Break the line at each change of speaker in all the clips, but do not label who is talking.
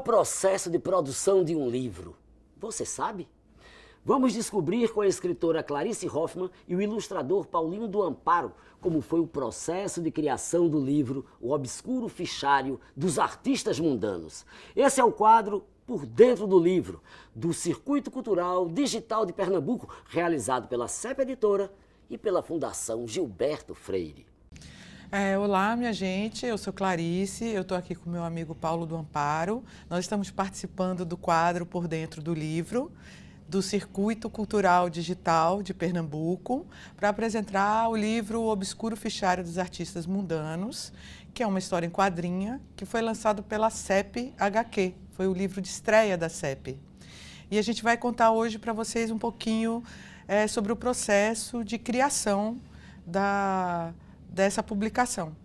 o processo de produção de um livro? Você sabe? Vamos descobrir com a escritora Clarice Hoffmann e o ilustrador Paulinho do Amparo como foi o processo de criação do livro O Obscuro Fichário dos Artistas Mundanos. Esse é o quadro Por Dentro do Livro, do Circuito Cultural Digital de Pernambuco, realizado pela CEP Editora e pela Fundação Gilberto Freire.
Olá, minha gente, eu sou Clarice, eu estou aqui com meu amigo Paulo do Amparo. Nós estamos participando do quadro Por Dentro do Livro, do Circuito Cultural Digital de Pernambuco, para apresentar o livro O Obscuro Fichário dos Artistas Mundanos, que é uma história em quadrinha, que foi lançado pela CEP HQ, foi o livro de estreia da CEP. E a gente vai contar hoje para vocês um pouquinho sobre o processo de criação dessa publicação.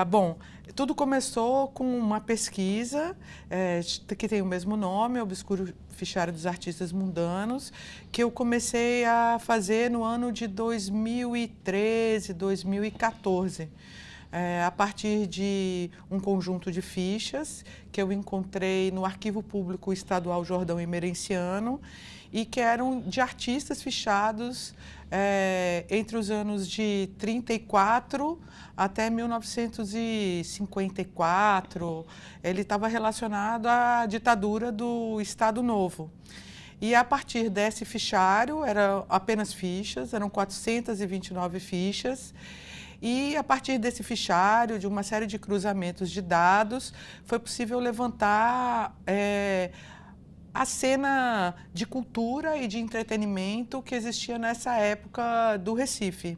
Bom, tudo começou com uma pesquisa que tem o mesmo nome, Obscuro Fichário dos Artistas Mundanos, que eu comecei a fazer no ano de 2013, 2014. A partir de um conjunto de fichas que eu encontrei no Arquivo Público Estadual Jordão Emerenciano e que eram de artistas fichados entre os anos de 34 até 1954. Ele estava relacionado à ditadura do Estado Novo. E a partir desse fichário, eram apenas fichas, eram 429 fichas, e a partir desse fichário, de uma série de cruzamentos de dados, foi possível levantar a cena de cultura e de entretenimento que existia nessa época do Recife.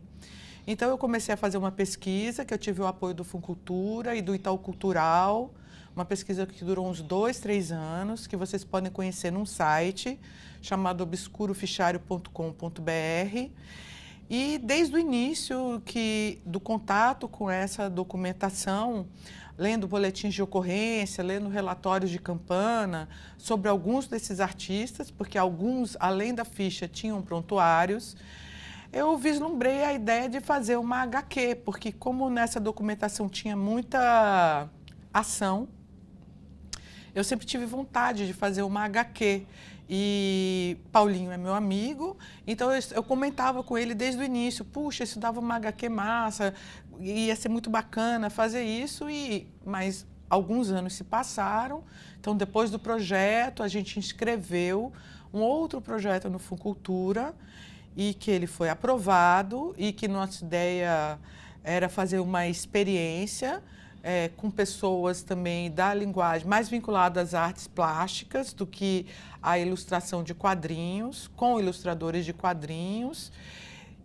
Então eu comecei a fazer uma pesquisa, que eu tive o apoio do Funcultura e do Itaú Cultural, uma pesquisa que durou uns 2, 3 anos, que vocês podem conhecer num site chamado obscurofichário.com.br. E desde o início do contato com essa documentação, lendo boletins de ocorrência, lendo relatórios de campana sobre alguns desses artistas, porque alguns, além da ficha, tinham prontuários, eu vislumbrei a ideia de fazer uma HQ, porque como nessa documentação tinha muita ação, eu sempre tive vontade de fazer uma HQ. E Paulinho é meu amigo, então eu comentava com ele desde o início, puxa, isso dava uma HQ massa, ia ser muito bacana fazer isso, mas alguns anos se passaram, então depois do projeto a gente inscreveu um outro projeto no Funcultura e que ele foi aprovado e que nossa ideia era fazer uma experiência com pessoas também da linguagem mais vinculadas às artes plásticas do que a ilustração de quadrinhos, com ilustradores de quadrinhos,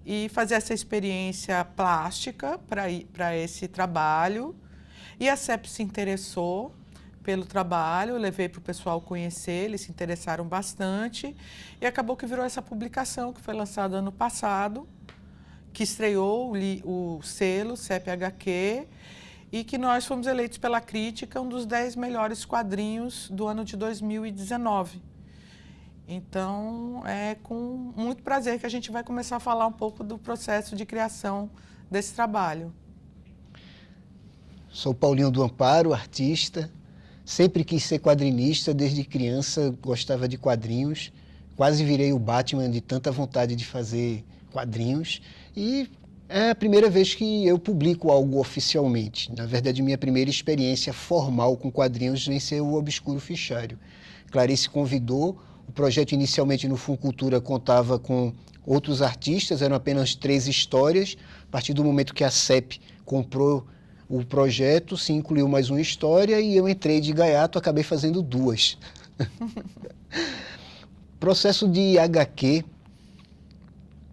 e fazer essa experiência plástica para esse trabalho. E a CEP se interessou pelo trabalho, eu levei para o pessoal conhecer, eles se interessaram bastante, e acabou que virou essa publicação que foi lançada ano passado, que estreou o selo CEP HQ, e que nós fomos eleitos pela crítica um dos 10 melhores quadrinhos do ano de 2019. Então, é com muito prazer que a gente vai começar a falar um pouco do processo de criação desse trabalho.
Sou Paulinho do Amparo, artista. Sempre quis ser quadrinista, desde criança gostava de quadrinhos. Quase virei o Batman de tanta vontade de fazer quadrinhos. E é a primeira vez que eu publico algo oficialmente. Na verdade, minha primeira experiência formal com quadrinhos vem ser o Obscuro Fichário. Clarice convidou, o projeto inicialmente no Funcultura contava com outros artistas, eram apenas 3 histórias. A partir do momento que a CEP comprou o projeto, se incluiu mais uma história e eu entrei de gaiato, acabei fazendo 2. Processo de HQ,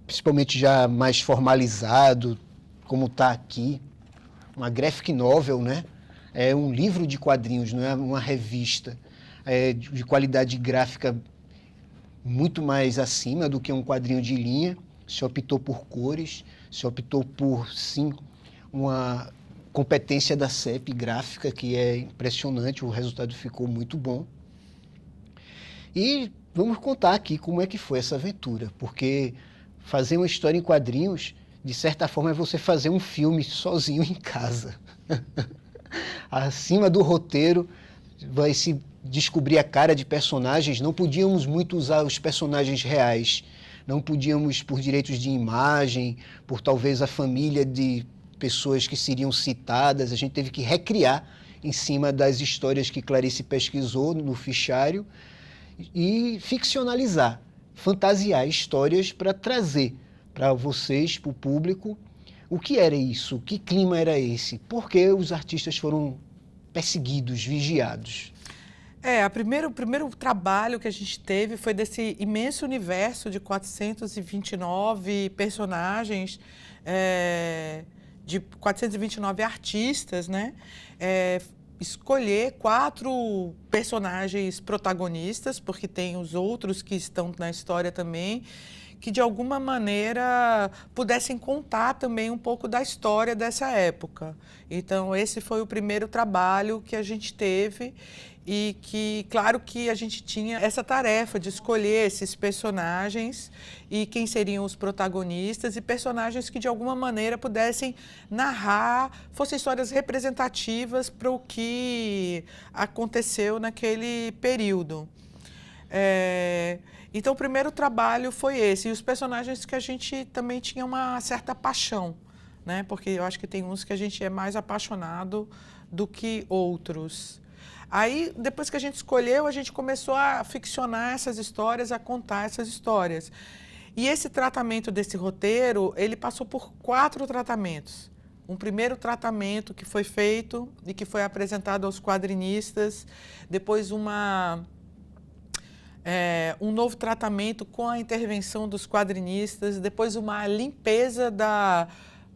principalmente já mais formalizado, como está aqui, uma graphic novel, né? É um livro de quadrinhos, não é uma revista, de qualidade gráfica muito mais acima do que um quadrinho de linha. Se optou por cores, se optou por, sim, uma competência da CEP gráfica, que é impressionante, o resultado ficou muito bom. E vamos contar aqui como é que foi essa aventura, porque fazer uma história em quadrinhos, de certa forma, é você fazer um filme sozinho em casa. Acima do roteiro, vai se descobrir a cara de personagens, não podíamos muito usar os personagens reais, não podíamos, por direitos de imagem, por talvez a família de pessoas que seriam citadas, a gente teve que recriar em cima das histórias que Clarice pesquisou no fichário e ficcionalizar, fantasiar histórias para trazer para vocês, para o público, o que era isso, que clima era esse, por que os artistas foram perseguidos, vigiados.
O primeiro trabalho que a gente teve foi desse imenso universo de 429 personagens, de 429 artistas, né? Escolher 4 personagens protagonistas, porque tem os outros que estão na história também, que de alguma maneira pudessem contar também um pouco da história dessa época. Então, esse foi o primeiro trabalho que a gente teve e que, claro que a gente tinha essa tarefa de escolher esses personagens e quem seriam os protagonistas e personagens que de alguma maneira pudessem narrar, fossem histórias representativas para o que aconteceu naquele período. Então, o primeiro trabalho foi esse, e os personagens que a gente também tinha uma certa paixão, né? Porque eu acho que tem uns que a gente é mais apaixonado do que outros. Aí, depois que a gente escolheu, a gente começou a ficcionar essas histórias, a contar essas histórias. E esse tratamento desse roteiro, ele passou por 4 tratamentos. Um primeiro tratamento que foi feito e que foi apresentado aos quadrinistas, depois um novo tratamento com a intervenção dos quadrinistas, depois uma limpeza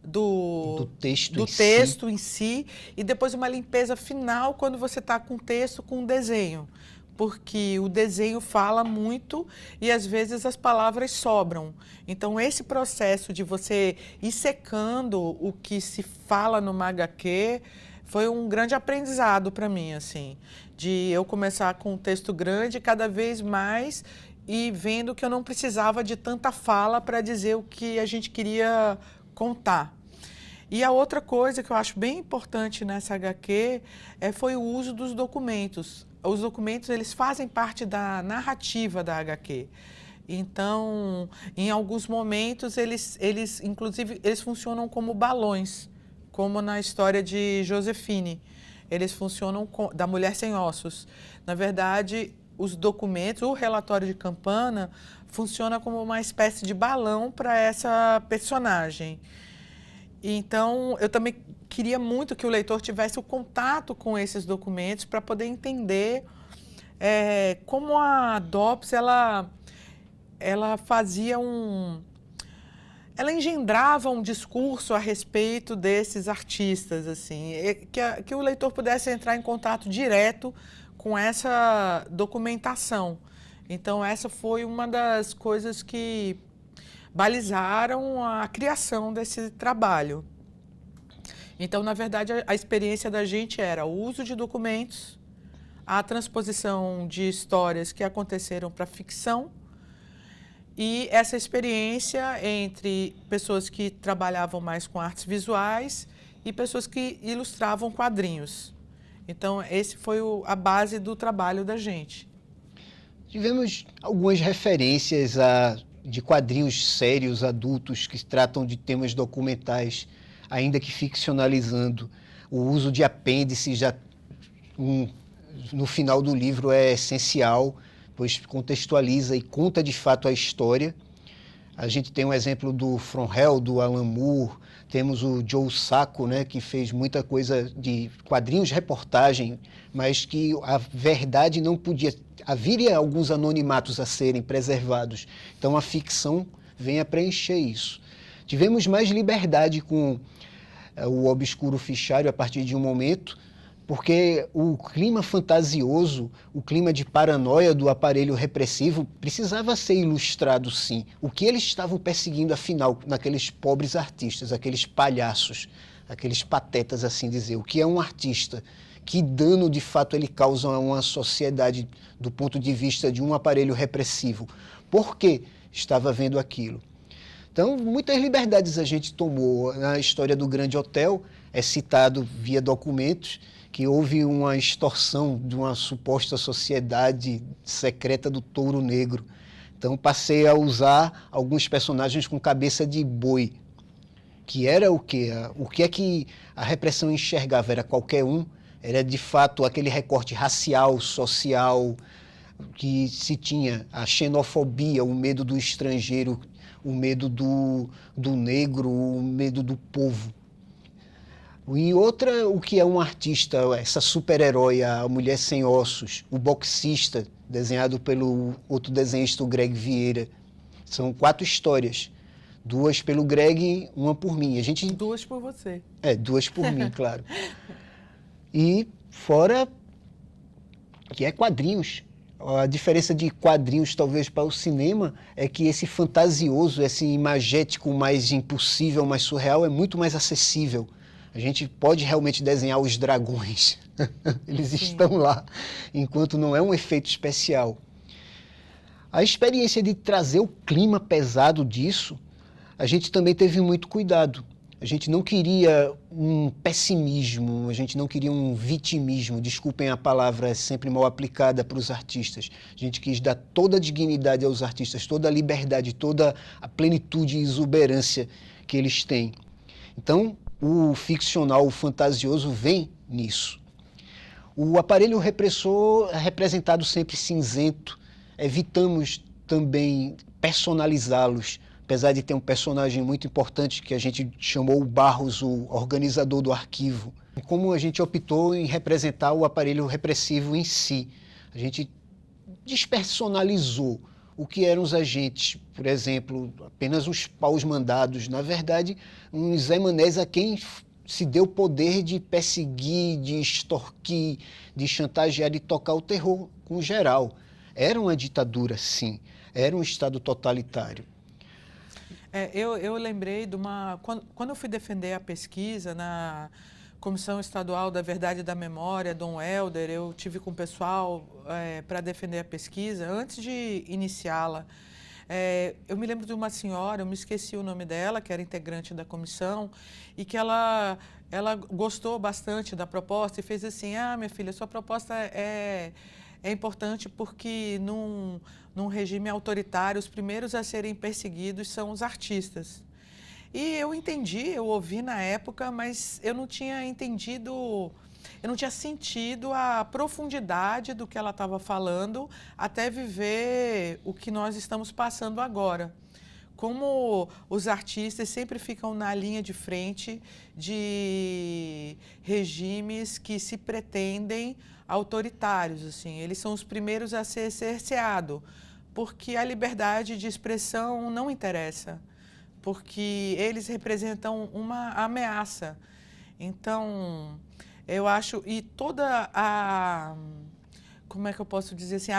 do texto em si, e depois uma limpeza final quando você está com o texto, com o desenho. Porque o desenho fala muito e às vezes as palavras sobram. Então, esse processo de você ir secando o que se fala numa HQ foi um grande aprendizado para mim, assim, de eu começar com um texto grande cada vez mais e vendo que eu não precisava de tanta fala para dizer o que a gente queria contar. E a outra coisa que eu acho bem importante nessa HQ foi o uso dos documentos. Os documentos, eles fazem parte da narrativa da HQ. Então, em alguns momentos, inclusive, eles funcionam como balões, como na história de Josefine. Eles funcionam da Mulher Sem Ossos. Na verdade, os documentos, o relatório de Campana, funciona como uma espécie de balão para essa personagem. Então, eu também queria muito que o leitor tivesse o contato com esses documentos para poder entender como a DOPS, ela fazia ela engendrava um discurso a respeito desses artistas, assim, que o leitor pudesse entrar em contato direto com essa documentação. Então, essa foi uma das coisas que balizaram a criação desse trabalho. Então, na verdade, a experiência da gente era o uso de documentos, a transposição de histórias que aconteceram para ficção e essa experiência entre pessoas que trabalhavam mais com artes visuais e pessoas que ilustravam quadrinhos. Então, esse foi a base do trabalho da gente.
Tivemos algumas referências de quadrinhos sérios, adultos, que tratam de temas documentais, ainda que ficcionalizando. O uso de apêndices no final do livro é essencial, pois contextualiza e conta de fato a história. A gente tem um exemplo do From Hell, do Alan Moore, temos o Joe Sacco, né, que fez muita coisa de quadrinhos, reportagem, mas que a verdade não podia... Haveria alguns anonimatos a serem preservados, então a ficção vem a preencher isso. Tivemos mais liberdade com o Obscuro Fichário a partir de um momento, porque o clima fantasioso, o clima de paranoia do aparelho repressivo precisava ser ilustrado, sim. O que eles estavam perseguindo, afinal, naqueles pobres artistas, aqueles palhaços, aqueles patetas, assim dizer. O que é um artista? Que dano, de fato, ele causa a uma sociedade do ponto de vista de um aparelho repressivo? Por que estava vendo aquilo? Então, muitas liberdades a gente tomou. Na história do Grande Hotel, é citado via documentos, que houve uma extorsão de uma suposta sociedade secreta do touro negro. Então passei a usar alguns personagens com cabeça de boi, que era o quê? O que é que a repressão enxergava? Era qualquer um? Era de fato aquele recorte racial, social, que se tinha, a xenofobia, o medo do estrangeiro, o medo do negro, o medo do povo. E outra, o que é um artista, essa super-herói, a Mulher Sem Ossos, o Boxista, desenhado pelo outro desenhista, o Greg Vieira. São 4 histórias, 2 pelo Greg, 1 por mim.
2 por você.
2 por mim, claro. E fora que é quadrinhos. A diferença de quadrinhos, talvez, para o cinema é que esse fantasioso, esse imagético mais impossível, mais surreal, é muito mais acessível. A gente pode realmente desenhar os dragões. Eles estão lá, enquanto não é um efeito especial. A experiência de trazer o clima pesado disso, a gente também teve muito cuidado. A gente não queria um pessimismo, a gente não queria um vitimismo, desculpem a palavra, é sempre mal aplicada para os artistas. A gente quis dar toda a dignidade aos artistas, toda a liberdade, toda a plenitude e exuberância que eles têm. Então, o ficcional, o fantasioso vem nisso. O aparelho repressor é representado sempre cinzento, evitamos também personalizá-los, apesar de ter um personagem muito importante que a gente chamou o Barros, o organizador do arquivo. Como a gente optou em representar o aparelho repressivo em si, a gente despersonalizou o que eram os agentes, por exemplo, apenas os paus mandados, na verdade, um Zé Manés a quem se deu o poder de perseguir, de extorquir, de chantagear, de tocar o terror com geral. Era uma ditadura, sim, era um Estado totalitário.
Eu lembrei de uma... Quando eu fui defender a pesquisa na Comissão Estadual da Verdade e da Memória, Dom Helder, eu tive com o pessoal para defender a pesquisa, antes de iniciá-la. Eu me lembro de uma senhora, eu me esqueci o nome dela, que era integrante da comissão, e que ela gostou bastante da proposta e fez assim, minha filha, sua proposta é importante porque num regime autoritário, os primeiros a serem perseguidos são os artistas. E eu entendi, eu ouvi na época, mas eu não tinha entendido, eu não tinha sentido a profundidade do que ela estava falando até viver o que nós estamos passando agora. Como os artistas sempre ficam na linha de frente de regimes que se pretendem autoritários, assim. Eles são os primeiros a ser cerceados, porque a liberdade de expressão não interessa, porque eles representam uma ameaça. Então, eu acho, e toda a, como é que eu posso dizer assim,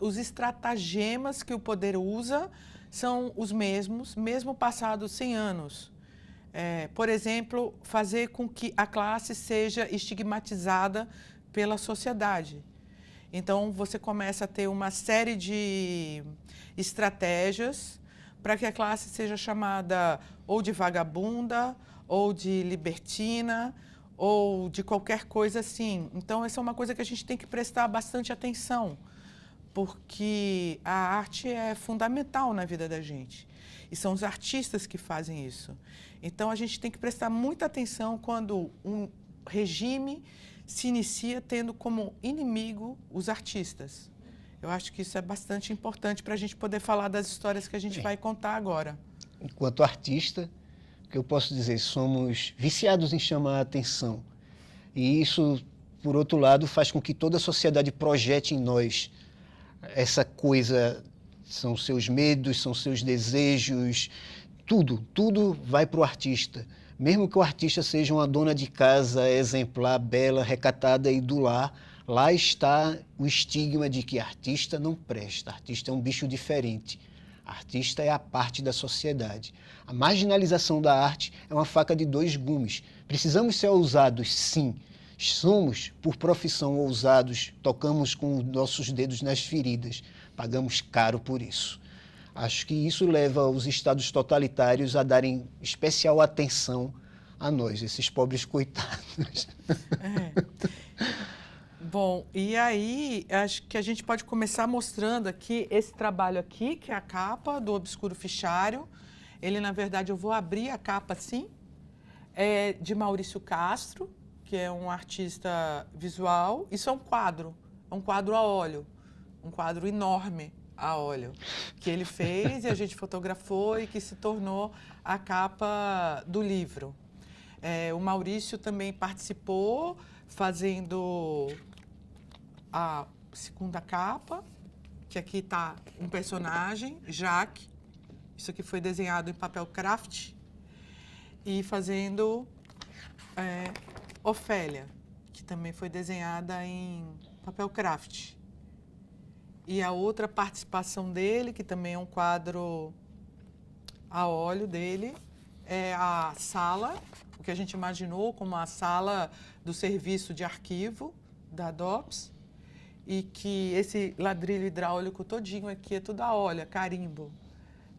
os estratagemas que o poder usa são os mesmos, mesmo passados 100 anos. Por exemplo, fazer com que a classe seja estigmatizada pela sociedade. Então, você começa a ter uma série de estratégias para que a classe seja chamada ou de vagabunda, ou de libertina, ou de qualquer coisa assim. Então, essa é uma coisa que a gente tem que prestar bastante atenção, porque a arte é fundamental na vida da gente. E são os artistas que fazem isso. Então, a gente tem que prestar muita atenção quando um regime se inicia tendo como inimigo os artistas. Eu acho que isso é bastante importante para a gente poder falar das histórias que a gente vai contar agora.
Enquanto artista, o que eu posso dizer, somos viciados em chamar a atenção. E isso, por outro lado, faz com que toda a sociedade projete em nós essa coisa, são seus medos, são seus desejos, tudo vai para o artista. Mesmo que o artista seja uma dona de casa exemplar, bela, recatada e do lar, lá está o estigma de que artista não presta, artista é um bicho diferente. Artista é a parte da sociedade. A marginalização da arte é uma faca de 2 gumes. Precisamos ser ousados, sim. Somos, por profissão, ousados, tocamos com nossos dedos nas feridas, pagamos caro por isso. Acho que isso leva os estados totalitários a darem especial atenção a nós, esses pobres coitados.
Bom, e aí acho que a gente pode começar mostrando aqui esse trabalho aqui, que é a capa do Obscuro Fichário. Ele, na verdade, eu vou abrir a capa assim, é de Maurício Castro, que é um artista visual. Isso é um quadro a óleo, um quadro enorme a óleo, que ele fez e a gente fotografou e que se tornou a capa do livro. O Maurício também participou fazendo a segunda capa, que aqui está um personagem, Jaque. Isso aqui foi desenhado em papel craft. E fazendo Ofélia, que também foi desenhada em papel craft. E a outra participação dele, que também é um quadro a óleo dele, é a sala, o que a gente imaginou como a sala do serviço de arquivo da DOPS, e que esse ladrilho hidráulico todinho aqui é tudo a óleo, carimbo.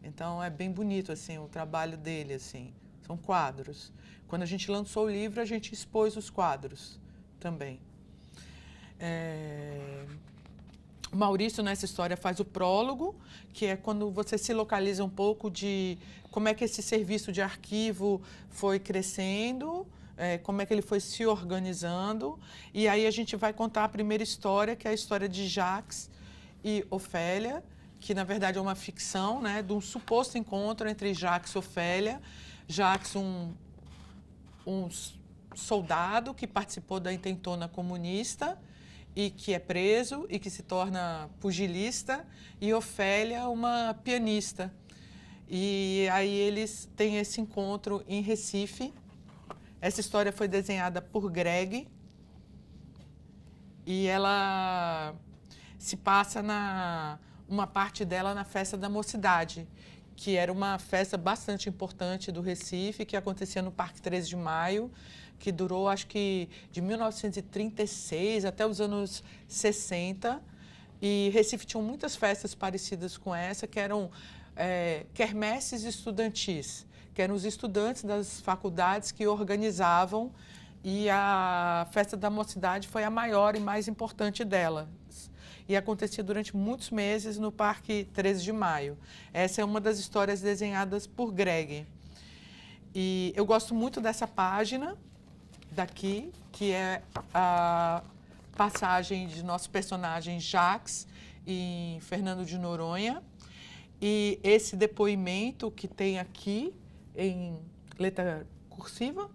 Então é bem bonito assim o trabalho dele, assim. São quadros. Quando a gente lançou o livro, a gente expôs os quadros também. O Maurício, nessa história, faz o prólogo, que é quando você se localiza um pouco de como é que esse serviço de arquivo foi crescendo, como é que ele foi se organizando. E aí a gente vai contar a primeira história, que é a história de Jacques e Ofélia, que na verdade é uma ficção, né, de um suposto encontro entre Jacques e Ofélia. Jacques, um soldado que participou da intentona comunista e que é preso e que se torna pugilista, e Ofélia, uma pianista. E aí eles têm esse encontro em Recife. Essa história foi desenhada por Greg e ela se passa uma parte dela na Festa da Mocidade, que era uma festa bastante importante do Recife, que acontecia no Parque 13 de Maio, que durou, acho que, de 1936 até os anos 60. E Recife tinha muitas festas parecidas com essa, que eram quermesses estudantis, que eram os estudantes das faculdades que organizavam, e a Festa da Mocidade foi a maior e mais importante delas. E acontecia durante muitos meses no Parque 13 de Maio. Essa é uma das histórias desenhadas por Greg. E eu gosto muito dessa página daqui, que é a passagem de nosso personagem Jacques em Fernando de Noronha. E esse depoimento que tem aqui, em letra cursiva,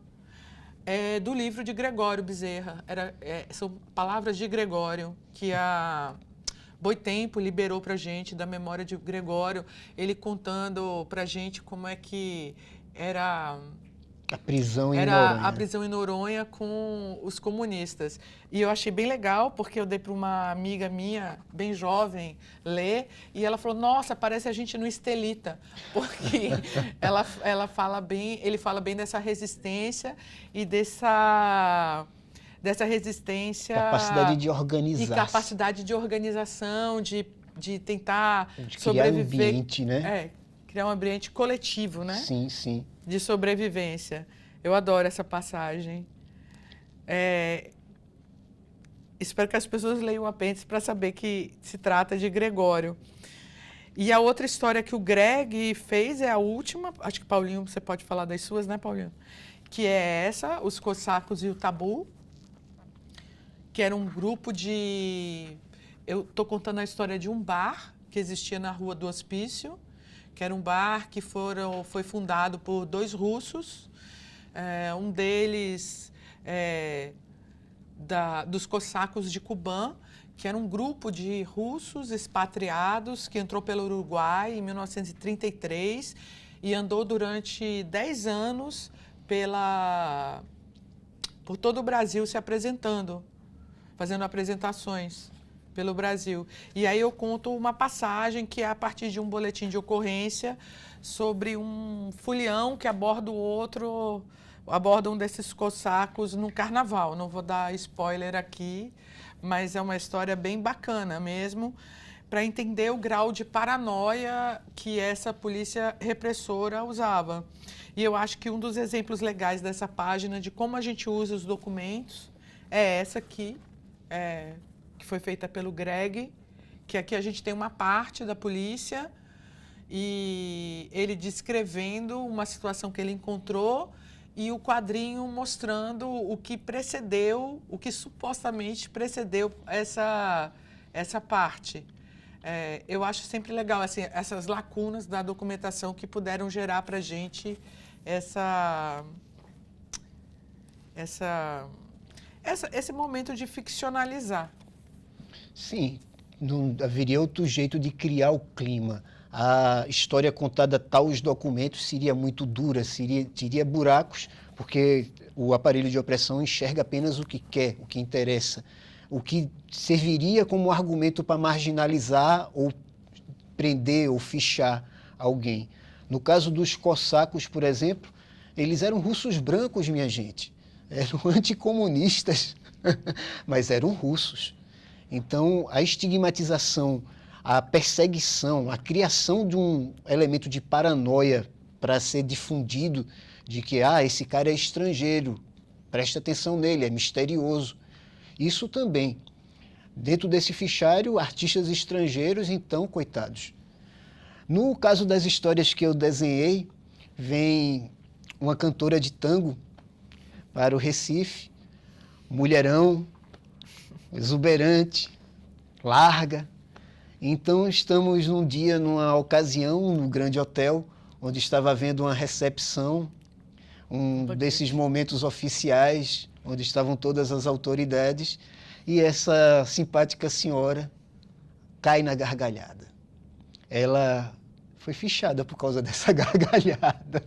é do livro de Gregório Bezerra. São palavras de Gregório, que a Boitempo liberou para a gente, da memória de Gregório, ele contando para a gente como é que era
a prisão em Noronha.
A prisão em Noronha com os comunistas. E eu achei bem legal, porque eu dei para uma amiga minha, bem jovem, ler, e ela falou, nossa, parece a gente no Estelita, porque ele fala bem dessa resistência e dessa resistência...
Capacidade de organizar.
E capacidade de organização, de tentar
de criar
sobreviver.
Um ambiente, né?
Criar um ambiente coletivo, né?
Sim, sim.
De sobrevivência. Eu adoro essa passagem. Espero que as pessoas leiam o apêndice para saber que se trata de Gregório. E a outra história que o Greg fez é a última, acho que Paulinho, você pode falar das suas, né, Paulinho? Que é essa, Os Cossacos e o Tabu, que era um grupo de... Eu estou contando a história de um bar que existia na Rua do Hospício, que era um bar que foi fundado por 2 russos, um deles dos cossacos de Kubã, que era um grupo de russos expatriados que entrou pelo Uruguai em 1933 e andou durante 10 anos por todo o Brasil se apresentando, fazendo apresentações pelo Brasil. E aí eu conto uma passagem que é a partir de um boletim de ocorrência sobre um folião que aborda um desses cossacos no carnaval. Não vou dar spoiler aqui, mas é uma história bem bacana mesmo, para entender o grau de paranoia que essa polícia repressora usava. E eu acho que um dos exemplos legais dessa página de como a gente usa os documentos é essa aqui, que foi feita pelo Greg, que aqui a gente tem uma parte da polícia e ele descrevendo uma situação que ele encontrou e o quadrinho mostrando o que precedeu, o que supostamente precedeu essa parte. Eu acho sempre legal assim, essas lacunas da documentação que puderam gerar para a gente esse momento de ficcionalizar.
Sim, não haveria outro jeito de criar o clima. A história contada aos documentos seria muito dura, teria buracos, porque o aparelho de opressão enxerga apenas o que quer, o que interessa, o que serviria como argumento para marginalizar ou prender ou fichar alguém. No caso dos cossacos, por exemplo, eles eram russos brancos, minha gente. Eram anticomunistas, mas eram russos. Então, a estigmatização, a perseguição, a criação de um elemento de paranoia para ser difundido de que esse cara é estrangeiro, presta atenção nele, é misterioso. Isso também. Dentro desse fichário, artistas estrangeiros, então, coitados. No caso das histórias que eu desenhei, vem uma cantora de tango para o Recife, mulherão, exuberante, larga. Então, estamos num dia, numa ocasião, no grande hotel, onde estava havendo uma recepção, desses momentos oficiais, onde estavam todas as autoridades, e essa simpática senhora cai na gargalhada. Ela foi fichada por causa dessa gargalhada.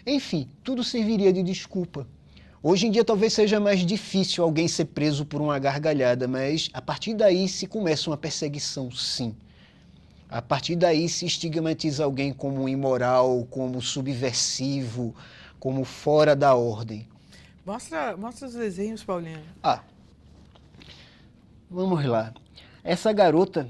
Enfim, tudo serviria de desculpa. Hoje em dia talvez seja mais difícil alguém ser preso por uma gargalhada, mas a partir daí se começa uma perseguição, sim. A partir daí se estigmatiza alguém como imoral, como subversivo, como fora da ordem.
Mostra os desenhos, Paulinho.
Vamos lá. Essa garota,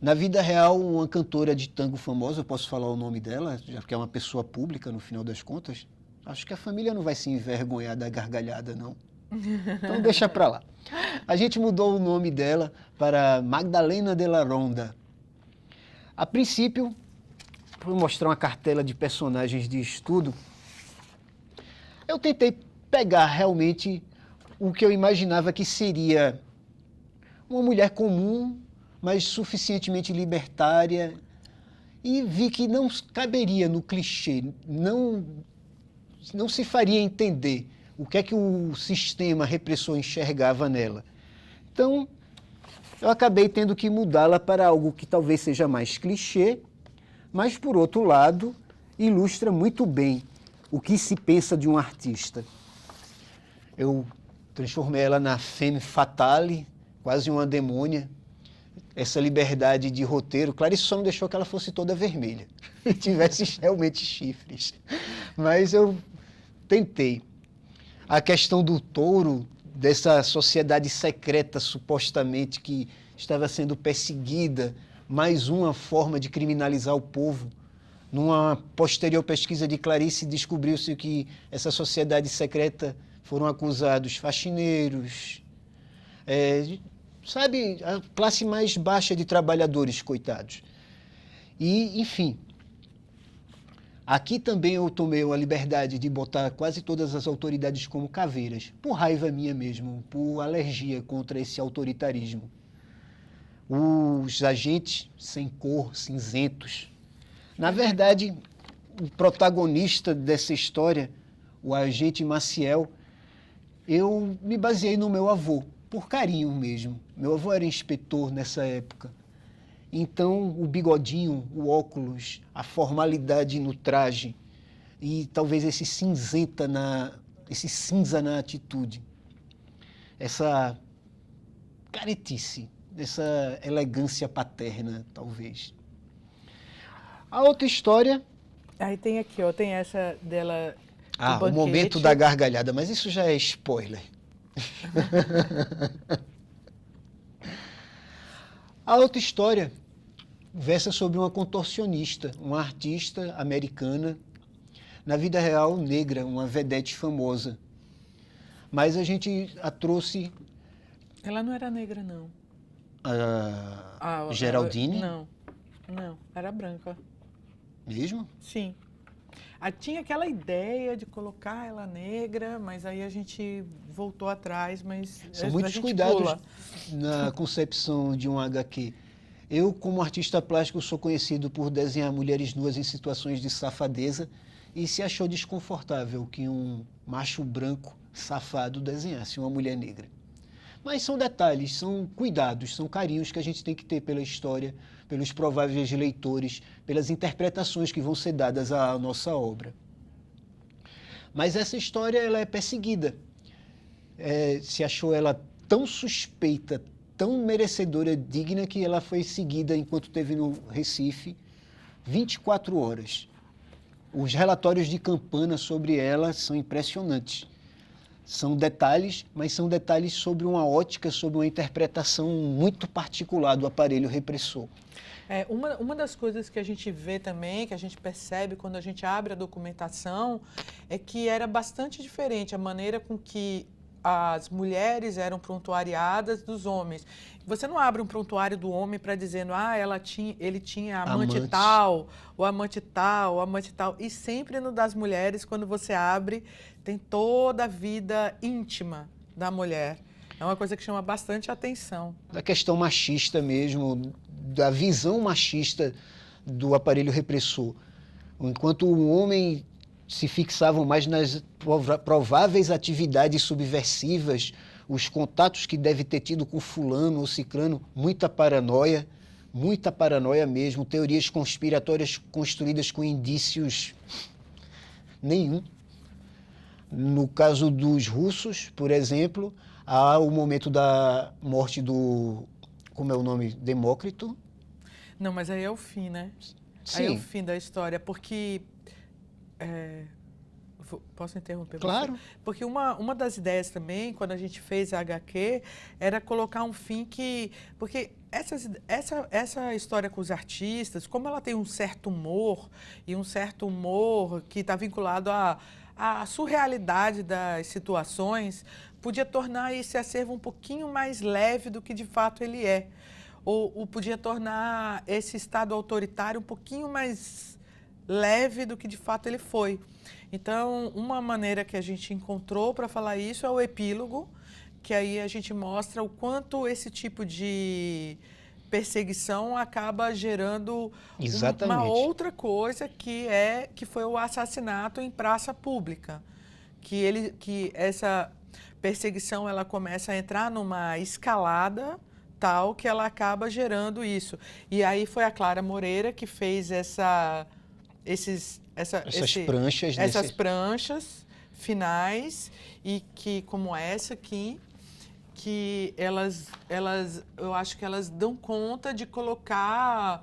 na vida real, uma cantora de tango famosa, eu posso falar o nome dela, já que é uma pessoa pública no final das contas. Acho que a família não vai se envergonhar da gargalhada, não. Então deixa pra lá. A gente mudou o nome dela para Magdalena de la Ronda. A princípio, vou mostrar uma cartela de personagens de estudo. Eu tentei pegar realmente o que eu imaginava que seria uma mulher comum, mas suficientemente libertária, e vi que não caberia no clichê, não se faria entender o que é que o sistema repressor enxergava nela. Então, eu acabei tendo que mudá-la para algo que talvez seja mais clichê, mas, por outro lado, ilustra muito bem o que se pensa de um artista. Eu transformei ela na femme fatale, quase uma demônia. Essa liberdade de roteiro, Clarice só não deixou que ela fosse toda vermelha, e tivesse realmente chifres. Mas eu tentei. A questão do touro, dessa sociedade secreta, supostamente, que estava sendo perseguida, mais uma forma de criminalizar o povo. Numa posterior pesquisa de Clarice, descobriu-se que essa sociedade secreta foram acusados faxineiros, sabe, a classe mais baixa de trabalhadores, coitados. E, enfim, aqui também eu tomei a liberdade de botar quase todas as autoridades como caveiras, por raiva minha mesmo, por alergia contra esse autoritarismo. Os agentes sem cor, cinzentos. Na verdade, o protagonista dessa história, o agente Maciel, eu me baseei no meu avô, por carinho mesmo. Meu avô era inspetor nessa época. Então, o bigodinho, o óculos, a formalidade no traje e talvez esse cinza na atitude, essa caretice, essa elegância paterna, talvez. A outra história...
Aí tem aqui, ó, tem essa dela...
o momento da gargalhada, mas isso já é spoiler. A outra história versa sobre uma contorcionista, uma artista americana, na vida real negra, uma vedete famosa. mas a gente a trouxe
Ela não era negra, não.
a Geraldine
Não, era branca.
mesmo?
Sim. Tinha aquela ideia de colocar ela negra, mas aí a gente voltou atrás, mas
São
a
muitos
gente
cuidados
pula.
na concepção de um HQ. Eu, como artista plástico, sou conhecido por desenhar mulheres nuas em situações de safadeza e se achou desconfortável que um macho branco safado desenhasse uma mulher negra. Mas são detalhes, são cuidados, são carinhos que a gente tem que ter pela história, pelos prováveis leitores, pelas interpretações que vão ser dadas à nossa obra. Mas essa história ela é perseguida. Se achou ela tão suspeita, tão merecedora, digna, que ela foi seguida enquanto esteve no Recife 24 horas. Os relatórios de Campana sobre ela são impressionantes. São detalhes, mas são detalhes sobre uma ótica, sobre uma interpretação muito particular do aparelho repressor.
Uma das coisas que a gente vê também, que a gente percebe quando a gente abre a documentação, é que era bastante diferente a maneira com que as mulheres eram prontuariadas dos homens. Você não abre um prontuário do homem para dizendo, ele tinha amante tal, o amante tal, o amante tal. E sempre no das mulheres, quando você abre, tem toda a vida íntima da mulher. É uma coisa que chama bastante atenção.
Da questão machista mesmo, da visão machista do aparelho repressor. Enquanto o homem se fixavam mais nas prováveis atividades subversivas, os contatos que deve ter tido com fulano ou ciclano, muita paranoia mesmo, teorias conspiratórias construídas com indícios nenhum. No caso dos russos, por exemplo, há o momento da morte do, como é o nome, Demócrito.
Não, mas aí é o fim, né?
Sim.
Aí é o fim da história, porque... Posso interromper?
Claro.
Você? Porque uma das ideias também, quando a gente fez a HQ, era colocar um fim que... Porque essa história com os artistas, como ela tem um certo humor, e um certo humor que está vinculado à surrealidade das situações, podia tornar esse acervo um pouquinho mais leve do que de fato ele é. Ou podia tornar esse Estado autoritário um pouquinho mais leve do que de fato ele foi. Então, uma maneira que a gente encontrou para falar isso é o epílogo, que aí a gente mostra o quanto esse tipo de perseguição acaba gerando uma outra coisa que foi o assassinato em praça pública, que essa perseguição ela começa a entrar numa escalada tal que ela acaba gerando isso. E aí foi a Clara Moreira que fez essas pranchas finais e que, como essa aqui, que eu acho que elas dão conta de colocar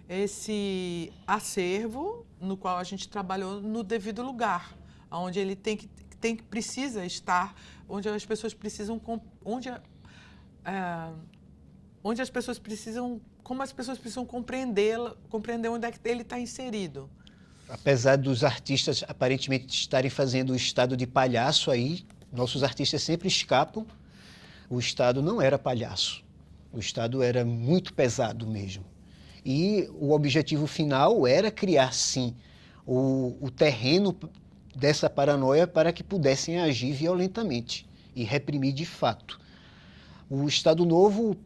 esse acervo no qual a gente trabalhou no devido lugar, onde ele precisa estar, onde as pessoas precisam, onde as pessoas precisam, como as pessoas precisam compreender onde é que ele está inserido.
Apesar dos artistas aparentemente estarem fazendo o estado de palhaço aí, nossos artistas sempre escapam. O Estado não era palhaço. O Estado era muito pesado mesmo. E o objetivo final era criar, sim, o terreno dessa paranoia para que pudessem agir violentamente e reprimir de fato. O Estado Novo,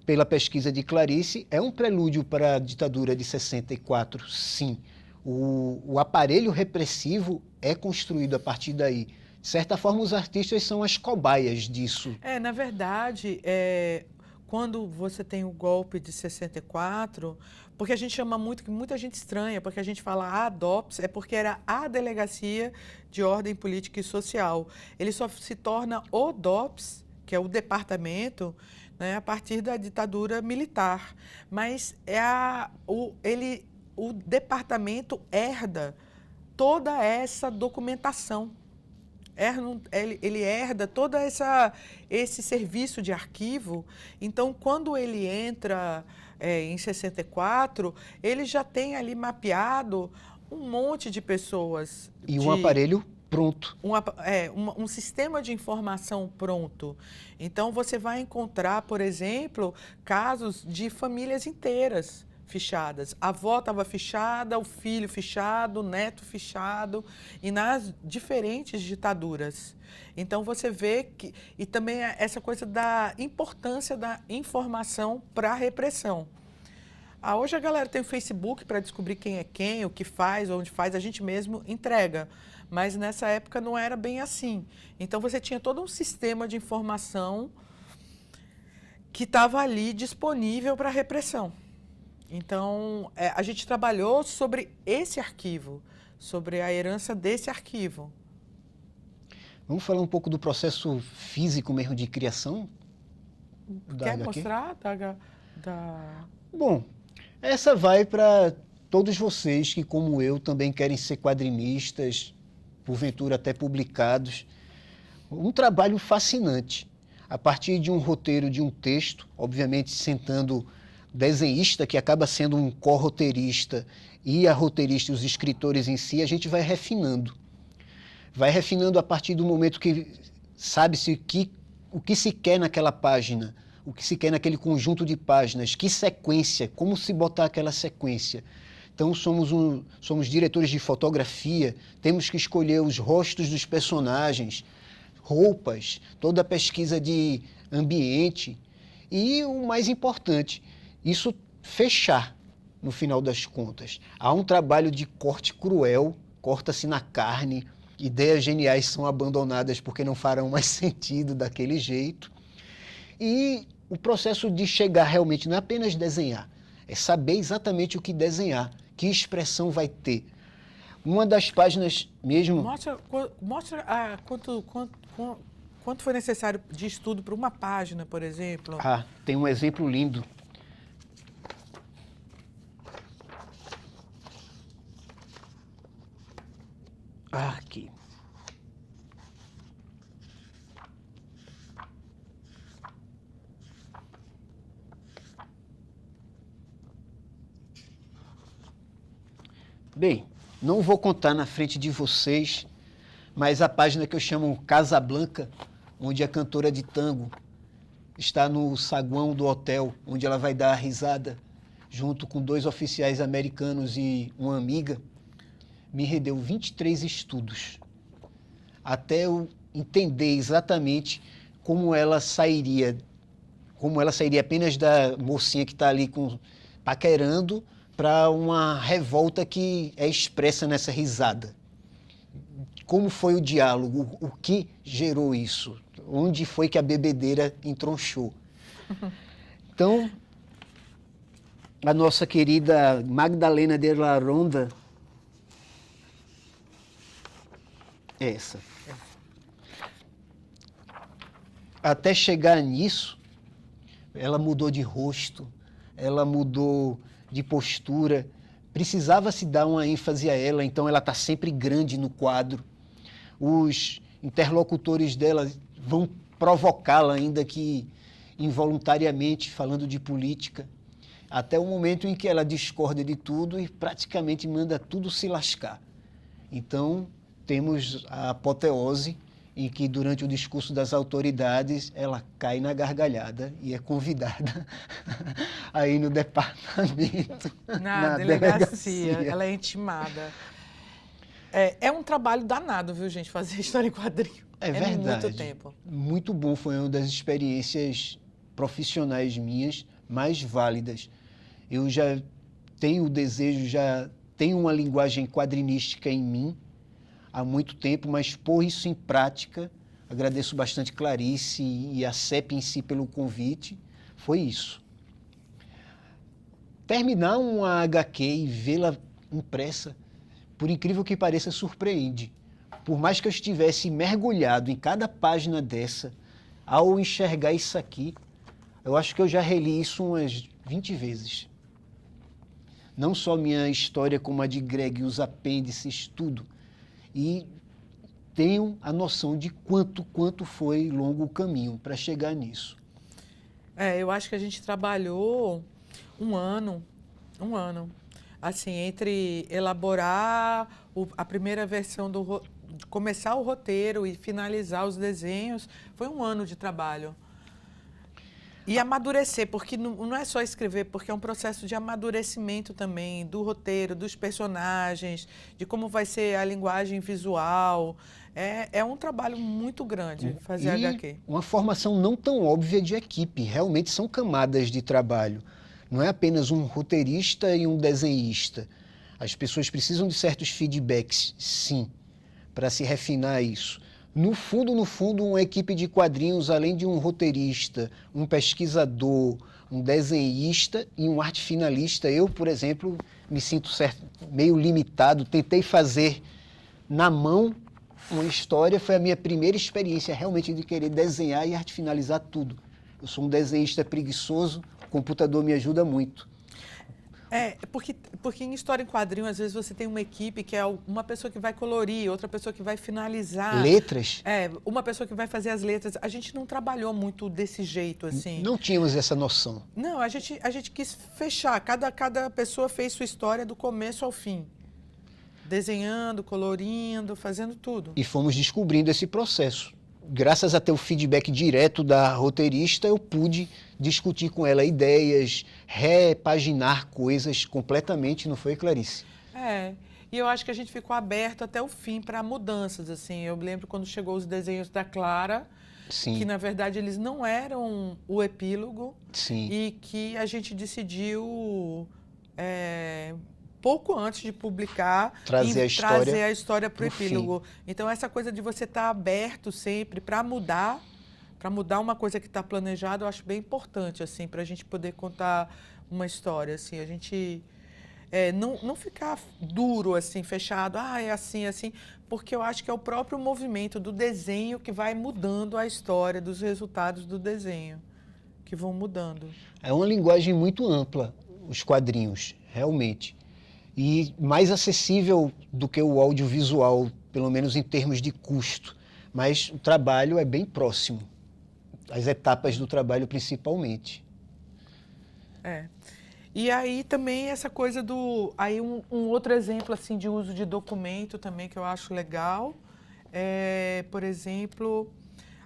pela pesquisa de Clarice, é um prelúdio para a ditadura de 64, sim. O aparelho repressivo é construído a partir daí. De certa forma, os artistas são as cobaias disso.
Na verdade, quando você tem o golpe de 64, porque a gente chama muito, que muita gente estranha, porque a gente fala a DOPS, é porque era a Delegacia de Ordem Política e Social. Ele só se torna o DOPS, que é o departamento, né, a partir da ditadura militar. Mas o departamento herda toda essa documentação. Ele herda todo esse serviço de arquivo. Então, quando ele entra em 64, ele já tem ali mapeado um monte de pessoas.
E um aparelho pronto.
Um sistema de informação pronto. Então, você vai encontrar, por exemplo, casos de famílias inteiras fichadas. A avó estava fichada, o filho fichado, o neto fichado, e nas diferentes ditaduras. Então, você vê que... E também essa coisa da importância da informação para a repressão. Hoje a galera tem o Facebook para descobrir quem é quem, o que faz, onde faz, a gente mesmo entrega. Mas nessa época não era bem assim. Então você tinha todo um sistema de informação que estava ali disponível para repressão. Então a gente trabalhou sobre esse arquivo, sobre a herança desse arquivo.
Vamos falar um pouco do processo físico mesmo de criação?
Quer mostrar?
Bom, essa vai para todos vocês que, como eu, também querem ser quadrinistas, porventura até publicados. Um trabalho fascinante. A partir de um roteiro, de um texto, obviamente sentando desenhista, que acaba sendo um co-roteirista, e a roteirista e os escritores em si, a gente vai refinando. Vai refinando a partir do momento que sabe-se o que se quer naquela página, o que se quer naquele conjunto de páginas, que sequência, como se botar aquela sequência. Então, somos diretores de fotografia, temos que escolher os rostos dos personagens, roupas, toda a pesquisa de ambiente e, o mais importante, isso fechar, no final das contas. Há um trabalho de corte cruel, corta-se na carne, ideias geniais são abandonadas porque não farão mais sentido daquele jeito. E o processo de chegar realmente não é apenas desenhar, é saber exatamente o que desenhar, que expressão vai ter. Uma das páginas mesmo...
Mostra quanto foi necessário de estudo para uma página, por exemplo.
Tem um exemplo lindo. Aqui. Bem, não vou contar na frente de vocês, mas a página que eu chamo Casablanca, onde a cantora de tango está no saguão do hotel, onde ela vai dar a risada, junto com 2 oficiais americanos e uma amiga, me rendeu 23 estudos, até eu entender exatamente como ela sairia apenas da mocinha que está ali paquerando, para uma revolta que é expressa nessa risada. Como foi o diálogo? O que gerou isso? Onde foi que a bebedeira entronchou? Então, a nossa querida Magdalena de la Ronda, essa. Até chegar nisso, ela mudou de rosto, ela mudou de postura, precisava se dar uma ênfase a ela, então ela está sempre grande no quadro. Os interlocutores dela vão provocá-la, ainda que involuntariamente, falando de política, até o momento em que ela discorda de tudo e praticamente manda tudo se lascar. Então, temos a apoteose em que, durante o discurso das autoridades, ela cai na gargalhada e é convidada a ir no departamento,
na delegacia. Ela é intimada. É um trabalho danado, viu, gente, fazer história em quadrinho.
É verdade.
Muito tempo.
Muito bom, foi uma das experiências profissionais minhas mais válidas. Eu já tenho o desejo, já tenho uma linguagem quadrinística em mim há muito tempo, mas pôr isso em prática, agradeço bastante Clarice e a CEP em si pelo convite, foi isso. Terminar uma HQ e vê-la impressa, por incrível que pareça, surpreende. Por mais que eu estivesse mergulhado em cada página dessa, ao enxergar isso aqui, eu acho que eu já reli isso umas 20 vezes. Não só minha história, como a de Greg, os apêndices, tudo. E tenho a noção de quanto foi longo o caminho para chegar nisso.
Eu acho que a gente trabalhou um ano, assim, entre elaborar a primeira versão de começar o roteiro e finalizar os desenhos, foi um ano de trabalho. E amadurecer, porque não é só escrever, porque é um processo de amadurecimento também do roteiro, dos personagens, de como vai ser a linguagem visual. É um trabalho muito grande fazer HQ.
Uma formação não tão óbvia de equipe, realmente são camadas de trabalho. Não é apenas um roteirista e um desenhista. As pessoas precisam de certos feedbacks, sim, para se refinar isso. No fundo, uma equipe de quadrinhos, além de um roteirista, um pesquisador, um desenhista e um arte finalista, eu, por exemplo, me sinto meio limitado. Tentei fazer na mão uma história, foi a minha primeira experiência realmente de querer desenhar e arte finalizar tudo. Eu sou um desenhista preguiçoso, o computador me ajuda muito.
Porque em história em quadrinho, às vezes você tem uma equipe que é uma pessoa que vai colorir, outra pessoa que vai finalizar.
Letras?
Uma pessoa que vai fazer as letras. A gente não trabalhou muito desse jeito, assim.
Não tínhamos essa noção.
Não, a gente quis fechar. Cada pessoa fez sua história do começo ao fim. Desenhando, colorindo, fazendo tudo.
E fomos descobrindo esse processo. Graças a ter o feedback direto da roteirista, eu pude discutir com ela ideias, repaginar coisas completamente, não foi, Clarice?
E eu acho que a gente ficou aberto até o fim para mudanças, assim. Eu lembro quando chegou os desenhos da Clara,
Sim.
que na verdade eles não eram o epílogo.
Sim.
E que a gente decidiu, pouco antes de publicar,
trazer
a história para o epílogo. Então, essa coisa de você estar aberto sempre para mudar uma coisa que está planejada, eu acho bem importante, assim, para a gente poder contar uma história, assim, a gente não ficar duro, assim, fechado, é assim, assim, porque eu acho que é o próprio movimento do desenho que vai mudando a história, dos resultados do desenho, que vão mudando.
É uma linguagem muito ampla, os quadrinhos, realmente. E mais acessível do que o audiovisual, pelo menos em termos de custo. Mas o trabalho é bem próximo, as etapas do trabalho principalmente.
E aí também essa coisa Aí um outro exemplo assim, de uso de documento também que eu acho legal por exemplo,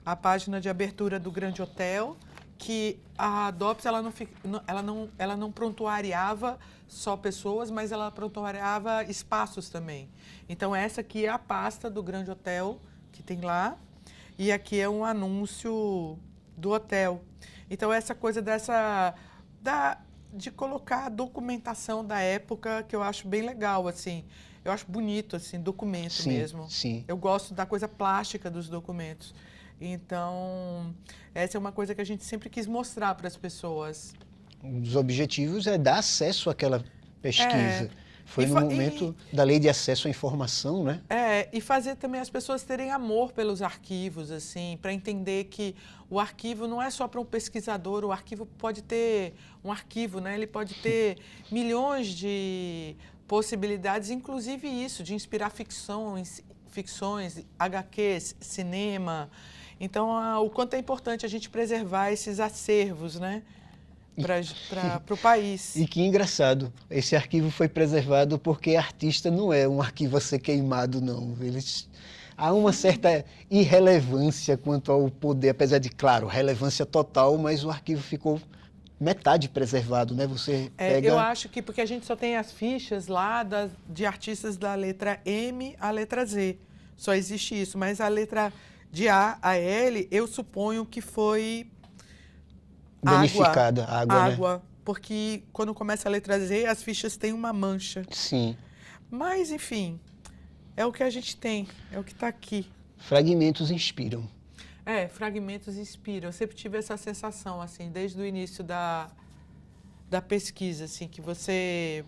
a página de abertura do Grande Hotel, que a DOPS ela não prontuariava só pessoas, mas ela prontuariava espaços também. Então, essa aqui é a pasta do Grande Hotel que tem lá, e aqui é um anúncio do hotel. Então, essa coisa de colocar a documentação da época, que eu acho bem legal, assim. Eu acho bonito, assim, documento mesmo.
Sim.
Eu gosto da coisa plástica dos documentos. Então, essa é uma coisa que a gente sempre quis mostrar para as pessoas.
Um dos objetivos é dar acesso àquela pesquisa. Foi no momento da Lei de Acesso à Informação, né?
E fazer também as pessoas terem amor pelos arquivos, assim, para entender que o arquivo não é só para um pesquisador, o arquivo pode ter um arquivo, né? Ele pode ter milhões de possibilidades, inclusive isso, de inspirar ficções, HQs, cinema. Então, o quanto é importante a gente preservar esses acervos, né? Para o país.
E que engraçado, esse arquivo foi preservado porque artista não é um arquivo a ser queimado, não. Há uma certa irrelevância quanto ao poder, apesar de, claro, relevância total, mas o arquivo ficou metade preservado, né? Você pega...
Eu acho que porque a gente só tem as fichas lá de artistas da letra M à letra Z. Só existe isso, mas a letra de A a L, eu suponho que foi...
Danificada, água, né?
Porque quando começa a letra Z, as fichas têm uma mancha.
Sim.
Mas, enfim, é o que a gente tem, é o que está aqui.
Fragmentos inspiram.
Fragmentos inspiram. Eu sempre tive essa sensação, assim, desde o início da pesquisa, assim, que você...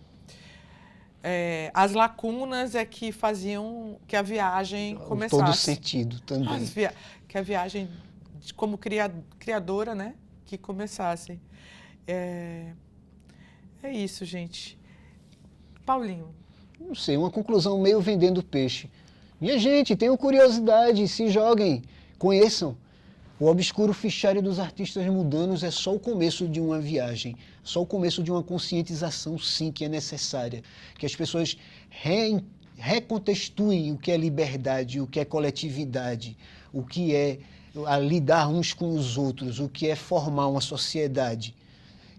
as lacunas é que faziam que a viagem começasse.
Todo sentido também.
Que a viagem, como criadora, né? Que começasse. É isso, gente. Paulinho.
Não sei, uma conclusão meio vendendo peixe. Minha gente, tenham curiosidade, se joguem, conheçam. O obscuro fichário dos artistas mudanos é só o começo de uma viagem, só o começo de uma conscientização, sim, que é necessária. Que as pessoas recontextuem o que é liberdade, o que é coletividade, o que é lidar uns com os outros, o que é formar uma sociedade.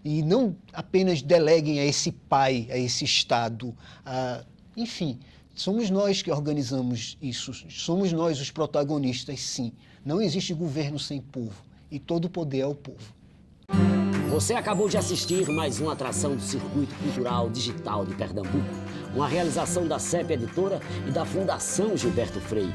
E não apenas deleguem a esse pai, a esse Estado, enfim, somos nós que organizamos isso, somos nós os protagonistas, sim. Não existe governo sem povo, e todo o poder é ao povo.
Você acabou de assistir mais uma atração do Circuito Cultural Digital de Pernambuco, uma realização da CEP Editora e da Fundação Gilberto Freire.